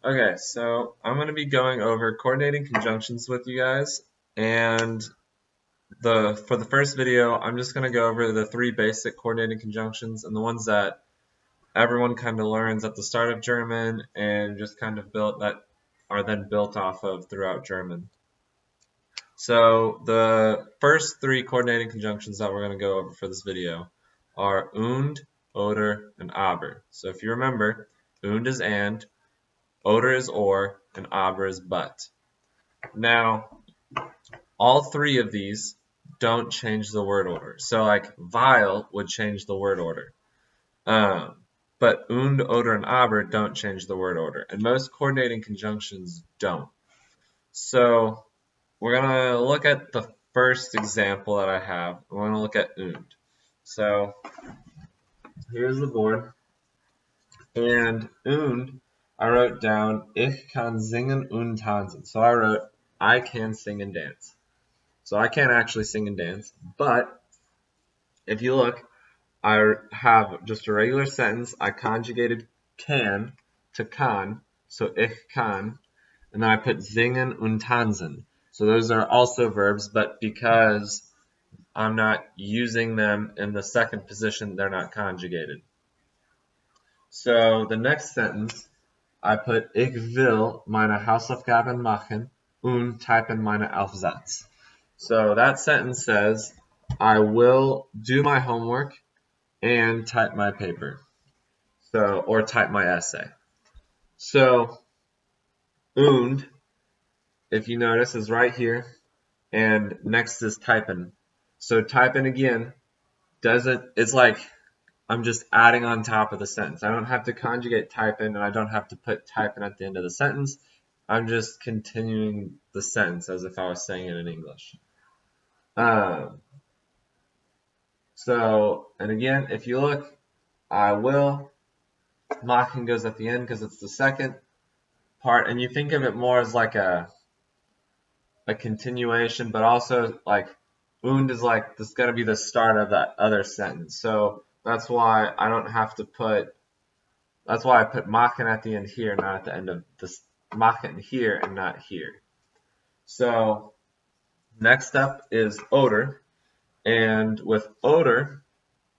Okay, so I'm going to be going over coordinating conjunctions with you guys, and for the first video, I'm just going to go over the three basic coordinating conjunctions and the ones that everyone kind of learns at the start of German and just kind of are then built off of throughout German. So the first three coordinating conjunctions that we're going to go over for this video are und, oder, and aber. So if you remember, und is and, oder is or, and aber is but. Now, all three of these don't change the word order. So like weil would change the word order. But und, oder, and aber don't change the word order. And most coordinating conjunctions don't. So we're going to look at the first example that I have. We're going to look at und. So here's the board. And und, I wrote down, ich kann singen und tanzen. So I wrote, I can sing and dance. So I can't actually sing and dance, but if you look, I have just a regular sentence. I conjugated can to kann, so ich kann, and then I put singen und tanzen. So those are also verbs, but because I'm not using them in the second position, they're not conjugated. So the next sentence, I put ich will meine Hausaufgaben machen und typen meine Aufsatz. So that sentence says, I will do my homework and type my paper. Or type my essay. So, und, if you notice, is right here, and next is typen. So typen again it's like I'm just adding on top of the sentence. I don't have to conjugate typen, and I don't have to put typen at the end of the sentence. I'm just continuing the sentence as if I was saying it in English. And again, if you look, I will, machen goes at the end because it's the second part, and you think of it more as like a continuation, but also like und is like this going to be the start of that other sentence. So that's why I don't have to that's why I put machen at the end here, not at the end of this, machen here and not here. So next up is oder, and with oder,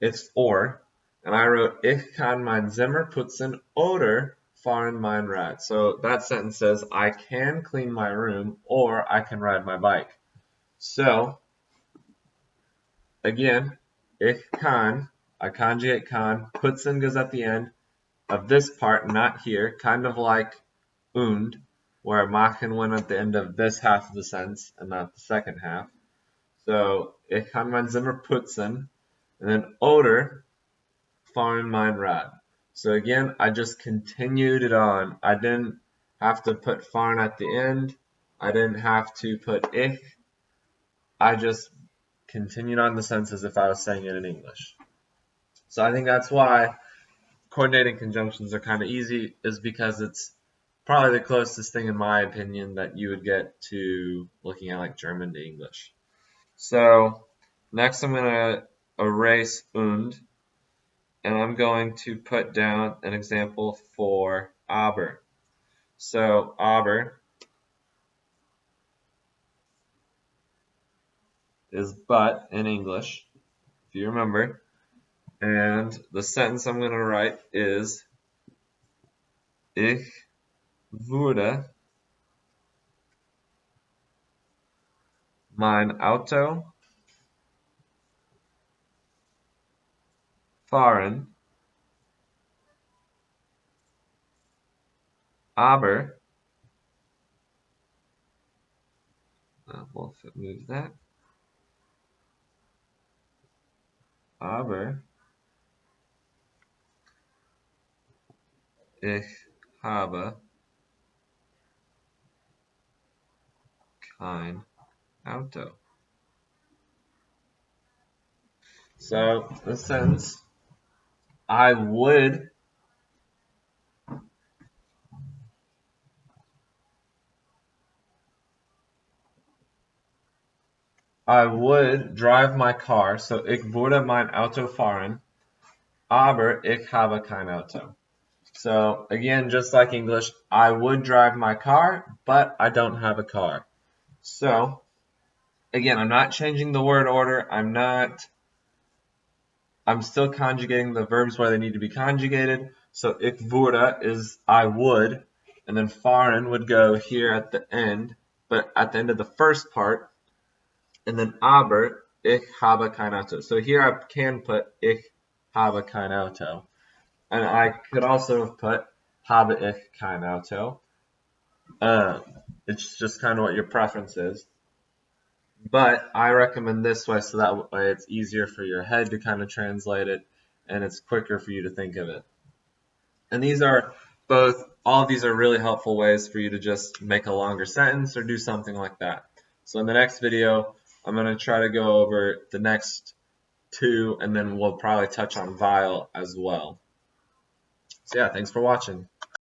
it's or, and I wrote, ich kann mein Zimmer putzen oder fahren mein Rad. So that sentence says, I can clean my room or I can ride my bike. So, again, ich kann, I conjugate kann, putzen goes at the end of this part, not here, kind of like und, where machen went at the end of this half of the sentence and not the second half. So, ich kann mein Zimmer putzen, and then oder, fahren mein Rad. So again, I just continued it on. I didn't have to put fahren at the end. I didn't have to put ich. I just continued on the sentence as if I was saying it in English. So I think that's why coordinating conjunctions are kind of easy, is because it's probably the closest thing, in my opinion, that you would get to looking at like German to English. So next I'm going to erase und, and I'm going to put down an example for aber. So aber is but in English, if you remember. And the sentence I'm going to write is, ich würde mein Auto fahren, aber, well, if it moves that, aber ich habe kein Auto. So the sentence, I would drive my car, so ich würde mein Auto fahren, aber ich habe kein Auto. So again, just like English, I would drive my car, but I don't have a car. So again, I'm not changing the word order. I'm still conjugating the verbs where they need to be conjugated. So ich würde is I would, and then fahren would go here at the end, but at the end of the first part, and then aber, ich habe kein Auto. So here I can put ich habe kein Auto. And I could also have put habe ich kein Auto. It's just kind of what your preference is. But I recommend this way so that way it's easier for your head to kind of translate it and it's quicker for you to think of it. And these are all of these are really helpful ways for you to just make a longer sentence or do something like that. So in the next video, I'm going to try to go over the next two and then we'll probably touch on vile as well. So yeah, thanks for watching.